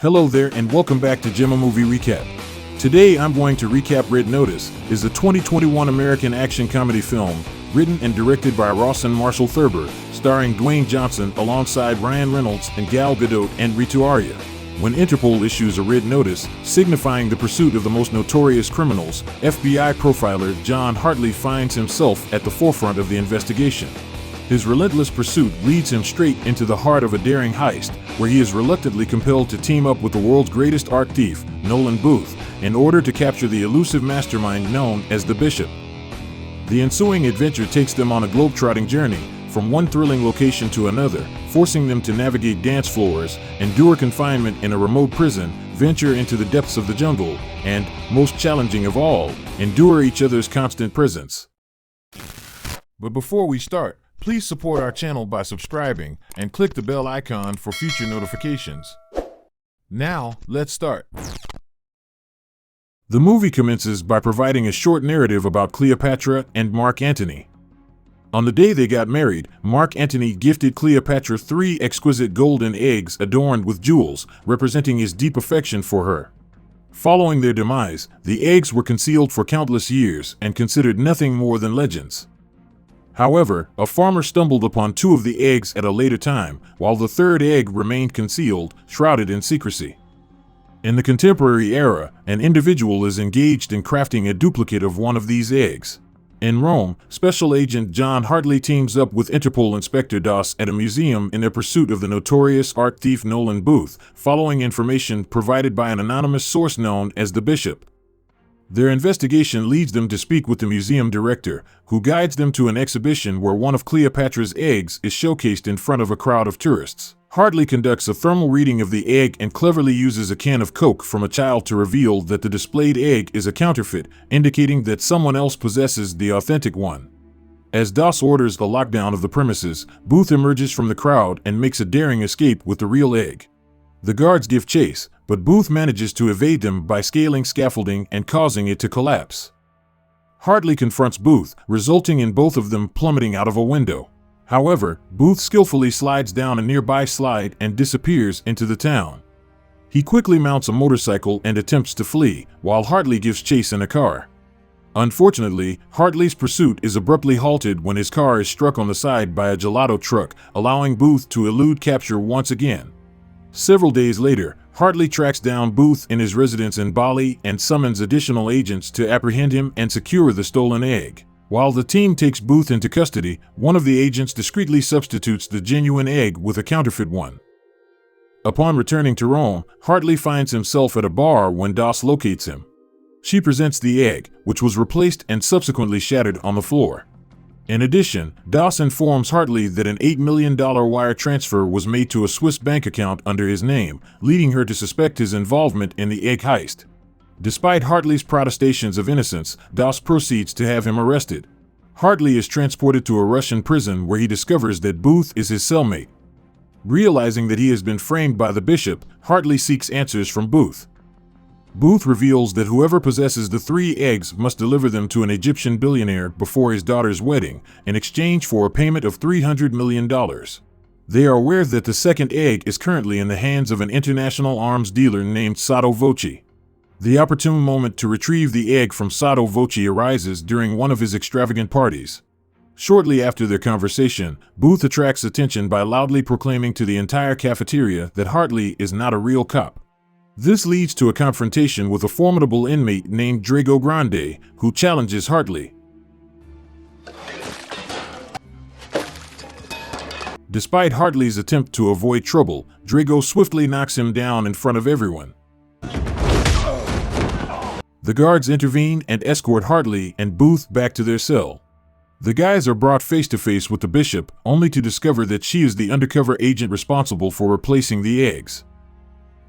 Hello there and welcome back to Gemma Movie Recap. Today I'm going to recap Red Notice, is a 2021 American action comedy film written and directed by Ross and Marshall Thurber, starring Dwayne Johnson alongside Ryan Reynolds and Gal Gadot and Ritu Arya. When Interpol issues a red notice, signifying the pursuit of the most notorious criminals, FBI profiler John Hartley finds himself at the forefront of the investigation. His relentless pursuit leads him straight into the heart of a daring heist, where he is reluctantly compelled to team up with the world's greatest art thief, Nolan Booth, in order to capture the elusive mastermind known as the Bishop. The ensuing adventure takes them on a globe-trotting journey, from one thrilling location to another, forcing them to navigate dance floors, endure confinement in a remote prison, venture into the depths of the jungle, and, most challenging of all, endure each other's constant presence. But before we start, please support our channel by subscribing and click the bell icon for future notifications. Now, let's start. The movie commences by providing a short narrative about Cleopatra and Mark Antony. On the day they got married, Mark Antony gifted Cleopatra 3 exquisite golden eggs adorned with jewels, representing his deep affection for her. Following their demise, the eggs were concealed for countless years and considered nothing more than legends. However, a farmer stumbled upon 2 of the eggs at a later time, while the 3rd egg remained concealed, shrouded in secrecy. In the contemporary era, an individual is engaged in crafting a duplicate of one of these eggs. In Rome, Special Agent John Hartley teams up with Interpol Inspector Doss at a museum in their pursuit of the notorious art thief Nolan Booth, following information provided by an anonymous source known as the Bishop. Their investigation leads them to speak with the museum director, who guides them to an exhibition where one of Cleopatra's eggs is showcased in front of a crowd of tourists. Hartley conducts a thermal reading of the egg and cleverly uses a can of Coke from a child to reveal that the displayed egg is a counterfeit, indicating that someone else possesses the authentic one. As Doss orders the lockdown of the premises, Booth emerges from the crowd and makes a daring escape with the real egg. The guards give chase, but Booth manages to evade them by scaling scaffolding and causing it to collapse. Hartley confronts Booth, resulting in both of them plummeting out of a window. However, Booth skillfully slides down a nearby slide and disappears into the town. He quickly mounts a motorcycle and attempts to flee, while Hartley gives chase in a car. Unfortunately, Hartley's pursuit is abruptly halted when his car is struck on the side by a gelato truck, allowing Booth to elude capture once again. Several days later, Hartley tracks down Booth in his residence in Bali and summons additional agents to apprehend him and secure the stolen egg. While the team takes Booth into custody, one of the agents discreetly substitutes the genuine egg with a counterfeit one. Upon returning to Rome, Hartley finds himself at a bar when Doss locates him. She presents the egg, which was replaced and subsequently shattered on the floor. In addition, Doss informs Hartley that an $8 million wire transfer was made to a Swiss bank account under his name, leading her to suspect his involvement in the egg heist. Despite Hartley's protestations of innocence, Doss proceeds to have him arrested. Hartley is transported to a Russian prison where he discovers that Booth is his cellmate. Realizing that he has been framed by the Bishop, Hartley seeks answers from Booth. Booth reveals that whoever possesses the 3 eggs must deliver them to an Egyptian billionaire before his daughter's wedding, in exchange for a payment of $300 million. They are aware that the 2nd egg is currently in the hands of an international arms dealer named Sotto Voce. The opportune moment to retrieve the egg from Sotto Voce arises during one of his extravagant parties. Shortly after their conversation, Booth attracts attention by loudly proclaiming to the entire cafeteria that Hartley is not a real cop. This leads to a confrontation with a formidable inmate named Drago Grande, who challenges Hartley. Despite Hartley's attempt to avoid trouble, Drago swiftly knocks him down in front of everyone. The guards intervene and escort Hartley and Booth back to their cell. The guys are brought face to face with the Bishop, only to discover that she is the undercover agent responsible for replacing the eggs.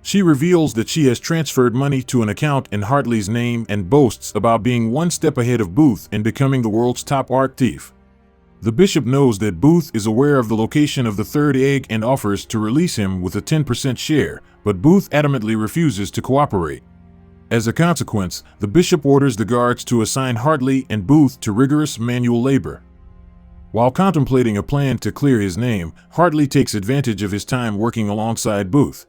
She reveals that she has transferred money to an account in Hartley's name and boasts about being one step ahead of Booth in becoming the world's top art thief. The Bishop knows that Booth is aware of the location of the 3rd egg and offers to release him with a 10% share, but Booth adamantly refuses to cooperate. As a consequence, the Bishop orders the guards to assign Hartley and Booth to rigorous manual labor. While contemplating a plan to clear his name, Hartley takes advantage of his time working alongside Booth.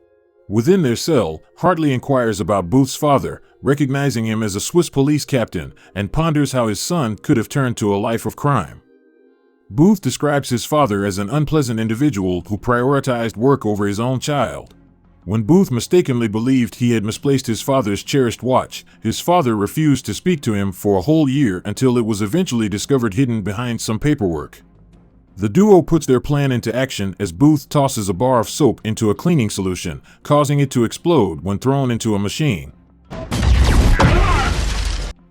Within their cell, Hartley inquires about Booth's father, recognizing him as a Swiss police captain, and ponders how his son could have turned to a life of crime. Booth describes his father as an unpleasant individual who prioritized work over his own child. When Booth mistakenly believed he had misplaced his father's cherished watch, his father refused to speak to him for a whole year until it was eventually discovered hidden behind some paperwork. The duo puts their plan into action as Booth tosses a bar of soap into a cleaning solution, causing it to explode when thrown into a machine.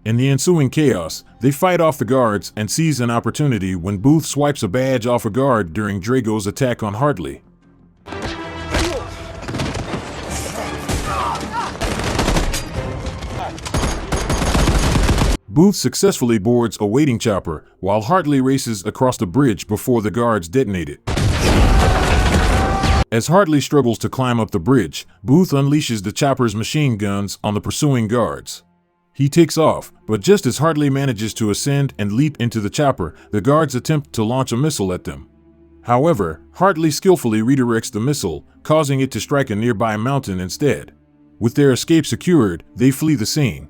In the ensuing chaos, they fight off the guards and seize an opportunity when Booth swipes a badge off a guard during Drago's attack on Hartley. Booth successfully boards a waiting chopper, while Hartley races across the bridge before the guards detonate it. As Hartley struggles to climb up the bridge, Booth unleashes the chopper's machine guns on the pursuing guards. He takes off, but just as Hartley manages to ascend and leap into the chopper, the guards attempt to launch a missile at them. However, Hartley skillfully redirects the missile, causing it to strike a nearby mountain instead. With their escape secured, they flee the scene.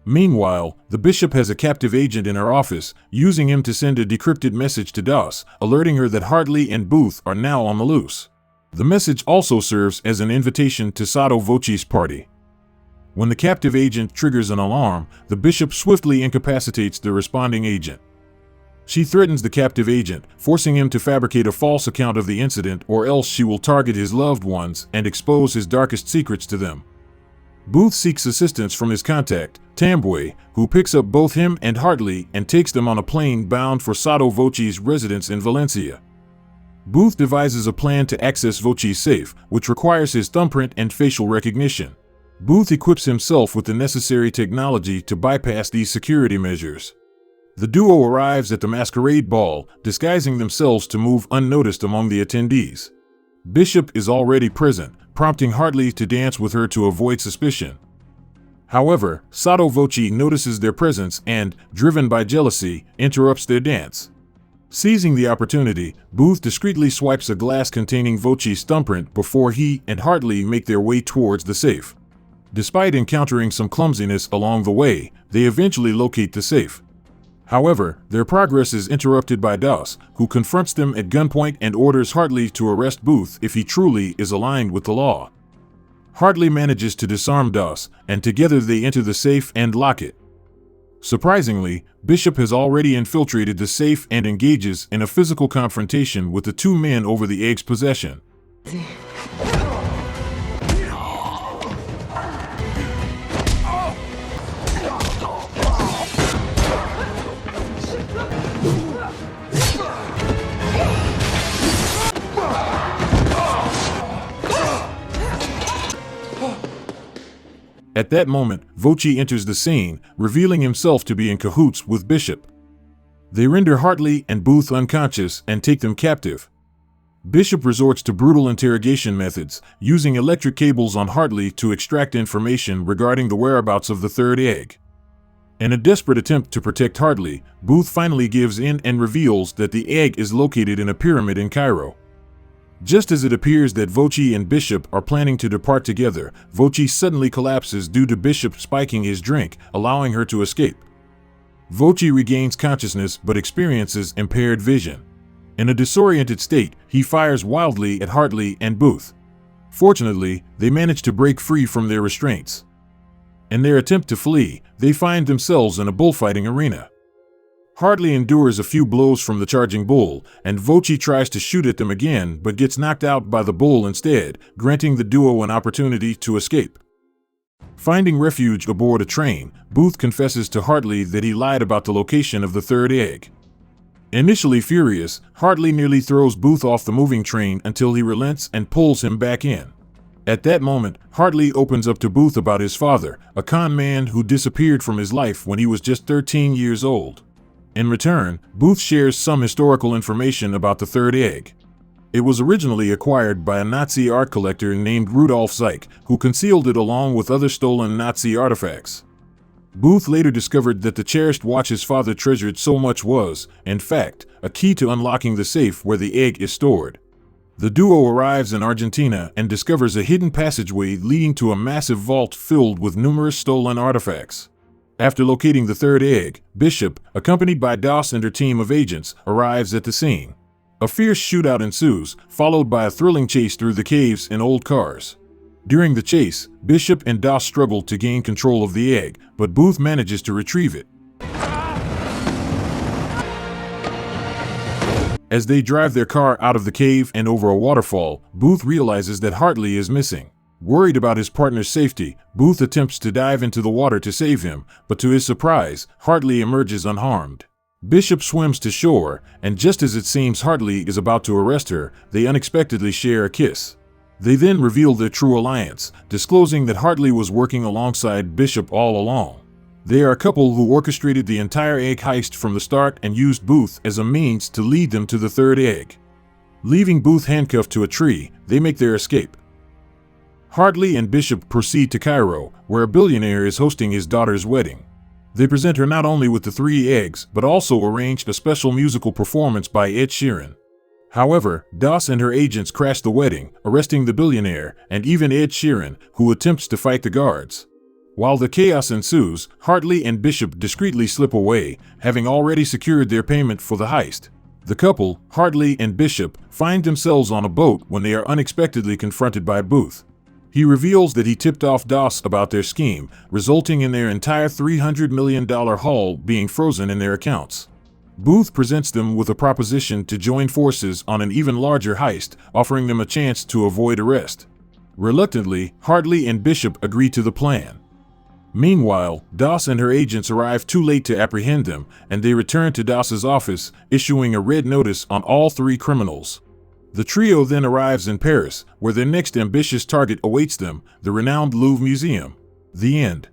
Meanwhile, the bishop has a captive agent in her office, using him to send a decrypted message to Das, alerting her that Hartley and Booth are now on the loose. The message also serves as an invitation to sotto voce's party. When the captive agent triggers an alarm, the bishop swiftly incapacitates the responding agent. She threatens the captive agent, forcing him to fabricate a false account of the incident, or else she will target his loved ones and expose his darkest secrets to them. Booth seeks assistance from his contact, Tambwe, who picks up both him and Hartley and takes them on a plane bound for sotto voce's residence in Valencia. Booth devises a plan to access Voce's safe, which requires his thumbprint and facial recognition. Booth equips himself with the necessary technology to bypass these security measures. The duo arrives at the masquerade ball, disguising themselves to move unnoticed among the attendees. Bishop is already present, prompting Hartley to dance with her to avoid suspicion. However, sotto voce notices their presence and, driven by jealousy, interrupts their dance. Seizing the opportunity, Booth discreetly swipes a glass containing Voce's thumbprint before he and Hartley make their way towards the safe. Despite encountering some clumsiness along the way, they eventually locate the safe. However, their progress is interrupted by Das, who confronts them at gunpoint and orders Hartley to arrest Booth if he truly is aligned with the law. Hartley manages to disarm Das, and together they enter the safe and lock it. Surprisingly, Bishop has already infiltrated the safe and engages in a physical confrontation with the two men over the egg's possession. At that moment, Voce enters the scene, revealing himself to be in cahoots with Bishop. They render Hartley and Booth unconscious and take them captive. Bishop resorts to brutal interrogation methods, using electric cables on Hartley to extract information regarding the whereabouts of the third egg. In a desperate attempt to protect Hartley, Booth finally gives in and reveals that the egg is located in a pyramid in Cairo. Just as it appears that Voce and Bishop are planning to depart together, Voce suddenly collapses due to Bishop spiking his drink, allowing her to escape. Voce regains consciousness but experiences impaired vision. In a disoriented state, he fires wildly at Hartley and Booth. Fortunately, they manage to break free from their restraints. In their attempt to flee, they find themselves in a bullfighting arena. Hartley endures a few blows from the charging bull, and Voce tries to shoot at them again but gets knocked out by the bull instead, granting the duo an opportunity to escape. Finding refuge aboard a train, Booth confesses to Hartley that he lied about the location of the third egg. Initially furious, Hartley nearly throws Booth off the moving train until he relents and pulls him back in. At that moment, Hartley opens up to Booth about his father, a con man who disappeared from his life when he was just 13 years old. In return, Booth shares some historical information about the third egg. It was originally acquired by a Nazi art collector named Rudolf Zeick, who concealed it along with other stolen Nazi artifacts. Booth later discovered that the cherished watch his father treasured so much was, in fact, a key to unlocking the safe where the egg is stored. The duo arrives in Argentina and discovers a hidden passageway leading to a massive vault filled with numerous stolen artifacts. After locating the third egg, Bishop, accompanied by Doss and her team of agents, arrives at the scene. A fierce shootout ensues, followed by a thrilling chase through the caves in old cars. During the chase, Bishop and Doss struggle to gain control of the egg, but Booth manages to retrieve it. As they drive their car out of the cave and over a waterfall, Booth realizes that Hartley is missing. Worried about his partner's safety, Booth attempts to dive into the water to save him, but to his surprise, Hartley emerges unharmed. Bishop swims to shore, and just as it seems Hartley is about to arrest her, they unexpectedly share a kiss. They then reveal their true alliance, disclosing that Hartley was working alongside Bishop all along. They are a couple who orchestrated the entire egg heist from the start and used Booth as a means to lead them to the third egg. Leaving Booth handcuffed to a tree, they make their escape. Hartley and Bishop proceed to Cairo, where a billionaire is hosting his daughter's wedding. They present her not only with the 3 eggs, but also arranged a special musical performance by Ed Sheeran. However, Doss and her agents crash the wedding, arresting the billionaire and even Ed Sheeran, who attempts to fight the guards. While the chaos ensues, Hartley and Bishop discreetly slip away, having already secured their payment for the heist. The couple, Hartley and Bishop, find themselves on a boat when they are unexpectedly confronted by Booth. He reveals that he tipped off Doss about their scheme, resulting in their entire $300 million haul being frozen in their accounts. Booth presents them with a proposition to join forces on an even larger heist, offering them a chance to avoid arrest. Reluctantly, Hartley and Bishop agree to the plan. Meanwhile, Doss and her agents arrive too late to apprehend them, and they return to Doss's office, issuing a red notice on all 3 criminals. The trio then arrives in Paris, where their next ambitious target awaits them, the renowned Louvre Museum. The end.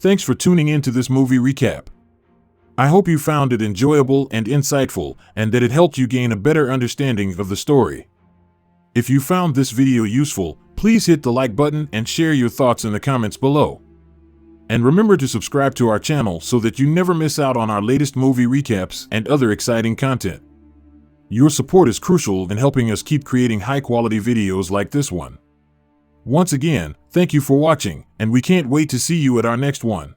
Thanks for tuning in to this movie recap. I hope you found it enjoyable and insightful, and that it helped you gain a better understanding of the story. If you found this video useful, please hit the like button and share your thoughts in the comments below. And remember to subscribe to our channel so that you never miss out on our latest movie recaps and other exciting content. Your support is crucial in helping us keep creating high-quality videos like this one. Once again, thank you for watching, and we can't wait to see you at our next one.